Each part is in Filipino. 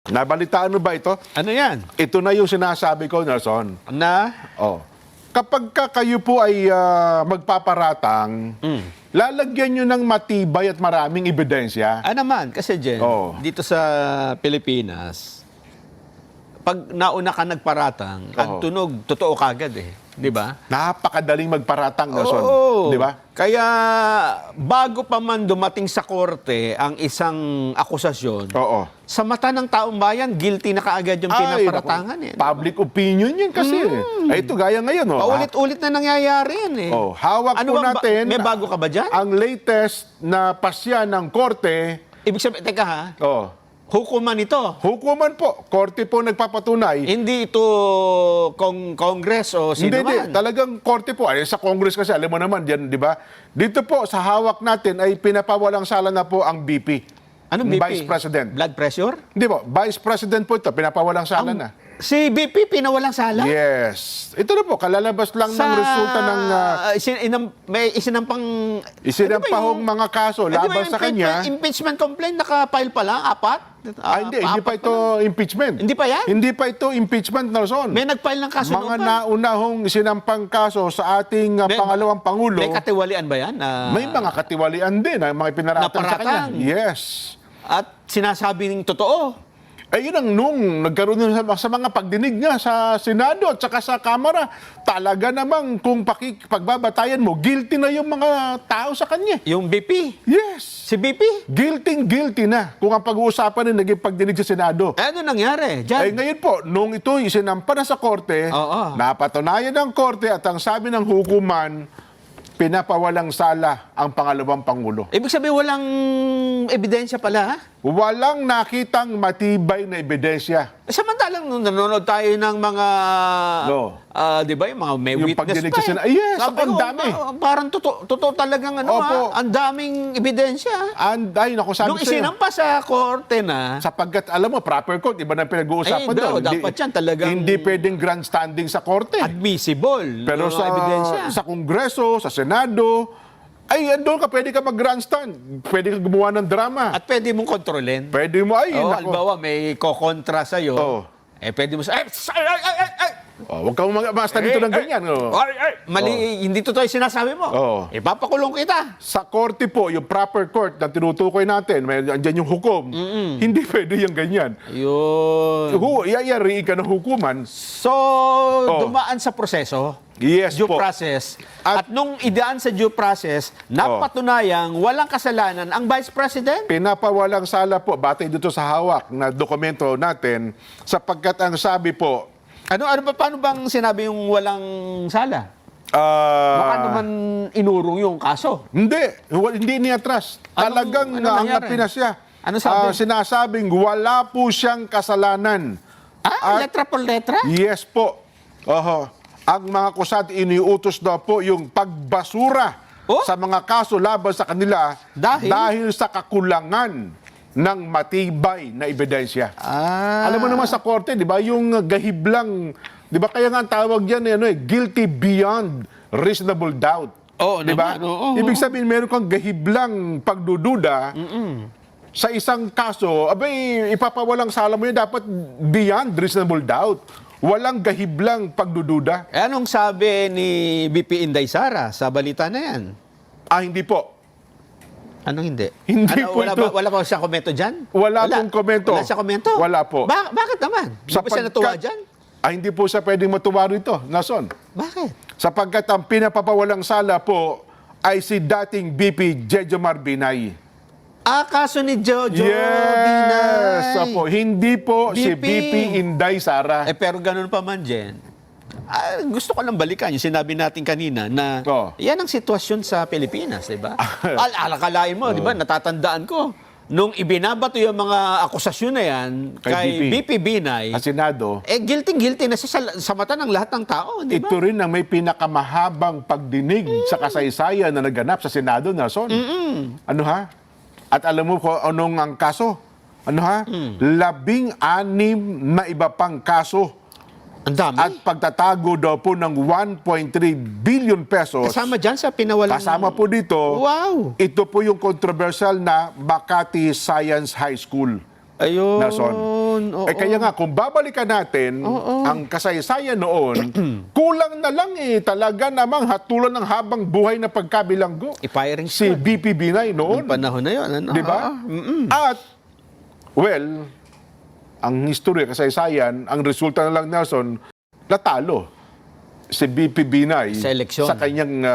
Nabalitaan mo ba ito? Ano yan? Ito na yung sinasabi ko, Nelson. Na? Oh. Kapag kayo po ay magpaparatang, lalagyan nyo ng matibay at maraming ebidensya. Naman, kasi Jen, Oo. dito sa Pilipinas, pag nauna ka nagparatang, ang Oo. tunog, totoo kagad eh. Di ba? Napakadaling magparatang, Nelson. Oo. Di ba? Kaya, bago pa man dumating sa korte ang isang akusasyon, Oo. sa mata ng taong bayan, guilty na kaagad yung Ay, pinaparatangan naku, eh. public opinion yan kasi. Ay, ito, gaya ngayon. Oh, Paulit-ulit na nangyayari yan eh. Oh, hawak Ano po bang natin may bago ka ba dyan? ang latest na pasya ng korte. Ibig sabihin, teka ha, Oh, hukuman ito. hukuman po. Korte po nagpapatunay. Hindi ito Congress o sino Hindi, man. talagang korte po. Ay, sa Congress kasi, alam mo naman, yan, di ba? Dito po, sa hawak natin, ay pinapawalang sala na po ang BP. Anong BP? Vice President. Blood pressure? Hindi po, Vice President po ito, pinapawalang sala na. Si BP pinawalang sala? Yes. Ito na po, kalalabas lang ng resulta ng may isinampang... isinampahong Ano ba mga kaso Di ba laban yung sa kanya. Impeachment complaint, naka-file pa lang, apat? Hindi pa Paapat ito pa lang. impeachment. Hindi pa yan? Hindi pa ito impeachment, Nelson. May nag-file ng kaso Mga noon pa. naunahong sinampang kaso sa ating pangalawang Pangulo. May katiwalian ba yan? May mga katiwalian din, mga pinaratang sa kanya. Naparatang. Yes. At sinasabi ng totoo. Ay yun ang nung nagkaroon nun sa mga pagdinig niya sa Senado at saka sa Kamara, talaga namang kung pagbabatayan mo, guilty na yung mga tao sa kanya. Yung BP. Yes. Si BP. Guilty na kung ang pag-uusapan ay naging pagdinig sa Senado. Ano nangyari? Ay Diyan. ngayon po, nung ito isinampa na sa korte, Oo. napatunayan ng korte at ang sabi ng hukuman, pinapawalang sala ang pangalawang Pangulo. Ibig sabihin walang ebidensya pala, ha? Walang nakitang matibay na ebidensya. Samantalang nung nanonood tayo ng mga, No. di ba, yung mga may Yung witness pagdinig pa sa Senado. Yes, Sabi ang ko, dami. Parang totoo talagang Opo. ang daming ebidensya. Ay, naku, sabi Nung ko sa'yo. isinampa sa korte na, Sapagkat, alam mo, proper court, iba na pinag-uusapan Ay, doon. dapat yan talagang- Hindi pwedeng grandstanding sa korte. admissible. Pero yung ebidensya. sa Kongreso, sa Senado, ay, andun ka, pwede ka mag-grandstand. Pwede ka gumawa ng drama. At pwede mong kontrolin. Pwede mo, ay, Oh, naku. halimbawa, may kokontra sa'yo. Oo. Pwede mo sa... Ay! Oh, huwag kang basta dito ng ganyan. Oh. Mali, hindi totoo yung sinasabi mo. Oo. Ipapakulong kita. Sa korte po, yung proper court na tinutukoy natin, may andyan yung hukom, hindi pwede yung ganyan. Yun. Iyayariin ka ng hukuman. So, dumaan sa proseso, Yes due po. process. At- At nung idaan sa due process, napatunayang walang kasalanan ang Vice President. Pinapawalang sala po, batay dito sa hawak na dokumento natin, sapagkat ang sabi po, Paano bang sinabi yung walang sala? ah, Baka naman inurong yung kaso. hindi niatras. Talagang ano ang nangyari? napinasya. Ano sabi? Sinasabing wala po siyang kasalanan. At- Letra por letra? Yes po. Oho. Ang mga kusad iniutos daw po yung pagbasura Oh? sa mga kaso laban sa kanila Dahil? sa kakulangan ng matibay na ebidensya. Ah. Alam mo naman sa korte, di ba, yung gahiblang, di ba kaya nga ang tawag dyan, guilty beyond reasonable doubt. Oo Di ba? naman, oo. Ibig sabihin, meron kang gahiblang pagdududa sa isang kaso, abay, ipapawalang sala mo yun, dapat beyond reasonable doubt. Walang gahiblang pagdududa. Anong sabi ni BP Inday Sara sa balita na yan? Hindi po. Anong hindi? Hindi po wala ito. Wala ba siya komento dyan? Wala pong komento. Wala siya komento? Wala po. Bakit naman? Hindi ba siya natuwa dyan? Hindi po siya pwedeng matuwa rito, Nason. Bakit? Sapagkat ang pinapapawalang sala po ay si dating BP Jejomar Binay. Kaso ni Jojo Yes! Binay. Opo. Hindi po si BP. BP Inday Sara. Pero ganun pa man, Jen. Gusto ko lang balikan yung sinabi natin kanina na yan ang sitwasyon sa Pilipinas, di ba? Alakalain mo, di ba? Natatandaan ko. Nung ibinabato yung mga akusasyon na yan kay BP Binay, Sa Senado, guilty na siya sa mata ng lahat ng tao, di ba? ito rin ang may pinakamahabang pagdinig sa kasaysayan na naganap sa Senado, Nason. Ano ha? At alam mo kung anong ang kaso? Ano ha? 16 na iba pang kaso. Ang dami. At pagtatago daw po ng 1.3 billion pesos. Kasama dyan sa pinawalang... Kasama po dito. Wow! Ito po yung controversial na Makati Science High School. Ayun. Nason. Oo. Kaya nga, kung babalikan natin ang kasaysayan noon, kulang na lang talaga namang hatulan ng habang buhay na pagkabilanggo. I-firing Si squad. BP Binay noon. Ang panahon na yun. Ano? Di ba? At, well, ang history, kasaysayan, ang resulta na lang, Nelson, natalo si BP Binay Sa eleksyon. sa kanyang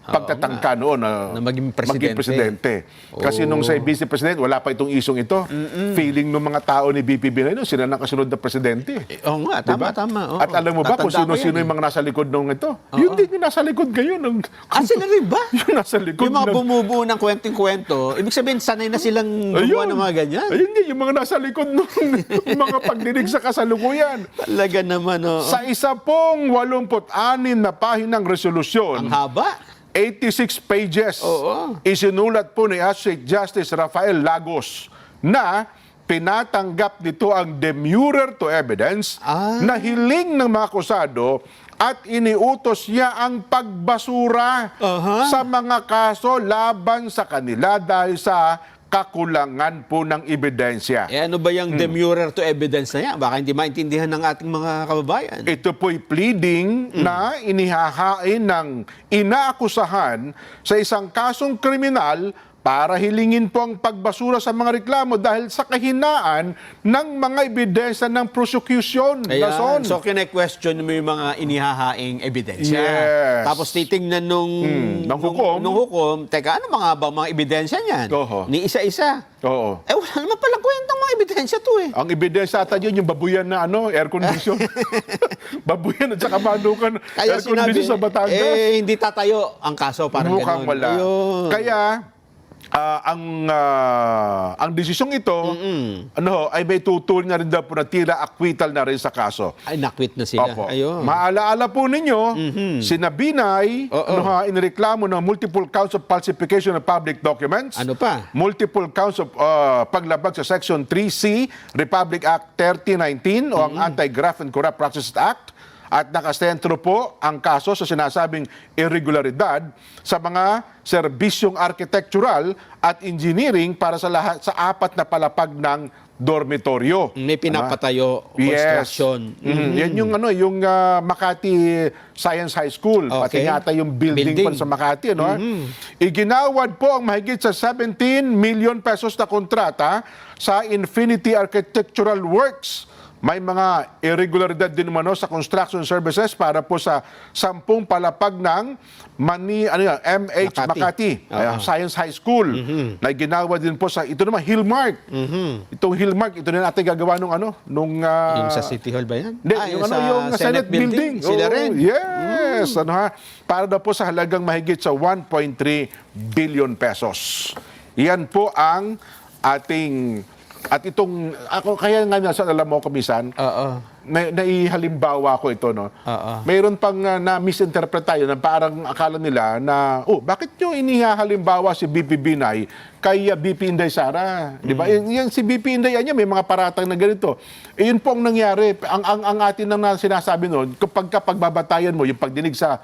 pagtatangka noon Na maging presidente. Kasi nung sa vice president, wala pa itong isong ito. Feeling ng mga tao ni BP Binay, no, sila nang kasunod na presidente. Oo nga, Diba? tama. Oo. At alam mo ba kung Tatandaan ko sino-sino yan. yung mga nasa likod nung ito? Yun din yung nasa likod ngayon. Sila rin ba? Yung nasa likod. Yung mga ng- bumubuo ng kwentong-kwento, ibig sabihin, sanay na silang gumawa ng mga ganyan. Ayun din, yung mga nasa likod ng mga pagdinig sa kasalukuyan. Talaga naman, oo. Sa isa pong 86 na pahinang resolusyon, Ang haba. 86 pages, Oo. isinulat po ni Associate Justice Rafael Lagos na pinatanggap nito ang demurrer to evidence na hiling ng mga akusado at iniutos niya ang pagbasura sa mga kaso laban sa kanila dahil sa kakulangan po ng ebidensya. Ano ba yung demurrer to evidence na yan? Baka hindi maintindihan ng ating mga kababayan. Ito po'y pleading na inihahain ng inaakusahan sa isang kasong kriminal para hilingin po ang pagbasura sa mga reklamo dahil sa kahinaan ng mga ebidensya ng prosecution. Nason. So, kine-question mo yung mga inihahaing ebidensya. Yes. Tapos titingnan ng hukom. nung hukom, teka, ano mga ebidensya niyan? Oho. Ni isa-isa. Oo. Wala naman pala kwentang mga ebidensya to eh. Ang ebidensya ata yun, yung babuyan na air condition. Babuyan at saka manukan air condition sa Batangas. hindi tatayo ang kaso, parang Mukhang ganun. wala. Ayun. Kaya ang desisyong ito ay may tutuloy na rin daw po na tila acquittal na rin sa kaso. Ay, nakwit na sila. Opo. Ayun. Maalaala po ninyo, si Binay, inireklamo ng multiple counts of falsification of public documents. Ano pa? Multiple counts of paglabag sa Section 3C, Republic Act 3019 o ang Anti-Graft and Corrupt Practices Act. At nakasentro po ang kaso sa sinasabing irregularidad sa mga serbisyong architectural at engineering para sa lahat sa 4 na palapag ng dormitoryo. May pinapatayo, construction. Yan yung yung Makati Science High School, pati Okay. yata yung building pa sa Makati, no? Iginawad po ang mahigit sa 17 million pesos na kontrata sa Infinity Architectural Works. May mga irregularidad din umano sa construction services para po sa 10 palapag ng MH Makati, Science High School. Na ginawa din po sa ito naman Hillmark. Itong Hillmark, ito din natin gagawa nung Yung sa City Hall ba yan? hindi, yung sa Senate building. Sila Oo, rin. Yes, para daw po sa halagang mahigit sa 1.3 billion pesos. Yan po ang ating at itong, ako kaya nga nasa alam mo kumisan, naihalimbawa ko ito, no? Mayroon pang na-misinterpret tayo na parang akala nila na, bakit nyo inihahalimbawa si BP Binay kay BP Inday Sara? Di ba? Yan si BP Inday, may mga paratang na ganito. Yun po ang nangyari. Ang atin na sinasabi noon, kapag pagbabatayan mo, yung pagdinig sa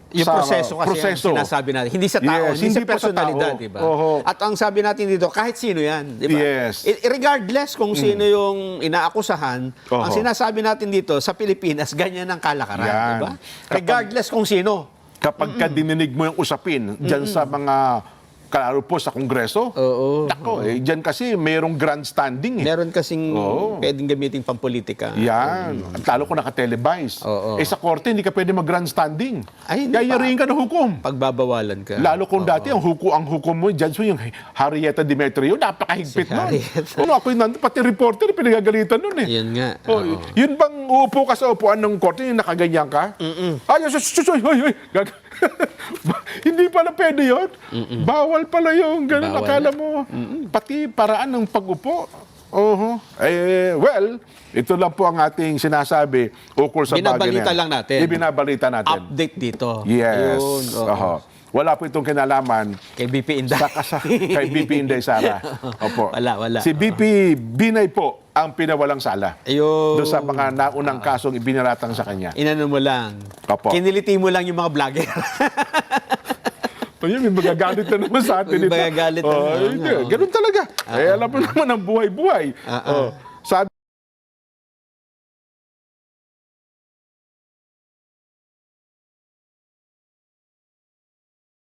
Yung proseso kasi ang sinasabi natin. Hindi sa tao, Yes, hindi sa po sa personalidad, tao. di ba? Oho. At ang sabi natin dito, kahit sino yan, di ba? Yes. Regardless kung sino yung inaakusahan, ang sinasabi natin dito, sa Pilipinas, ganyan ang kalakaran, Yan. di ba? Regardless kung sino. Kapag ka dininig mo yung usapin dyan sa mga klaro po sa Kongreso, nako, dyan kasi mayroong grandstanding. Meron kasing pwedeng gamitin pampolitika. Yan. At lalo ko naka-televise. Sa korte, hindi ka pwede mag-grandstanding. Ay, hindi Kaya pa. rin ka ng hukom. Pagbabawalan ka. Lalo kung dati, ang hukom mo, judge mo yung Harrieta Demetrio, napakahigpit Si nun. Harrieta. Ako yung pati reporter, pinagagalitan nun eh. Yun nga. Yun bang uupo ka sa upuan ng korte, yung nakaganyan ka? Ay, hoy. Hindi pala pwede yun. Bawal pala yung ganun. Bawal Akala mo, pati paraan ng pag-upo. Well, ito lang po ang ating sinasabi ukol sa bagay na Binabalita yan. lang natin. Ibinabalita natin. Update dito. Yes. Ayun, Wala po itong kinalaman Kay BP Inday. kay BP Inday Sara. Opo. Wala. Si BP Binay po ang pinawalang sala. Ayun. Doon sa mga naunang kasong ibiniratang sa kanya. Inano mo lang. Opo. Kiniliti mo lang yung mga vlogger. Ayun, may magagalit na naman sa atin May ito. magagalit na naman, Ganun talaga. Alam mo naman ang buhay-buhay.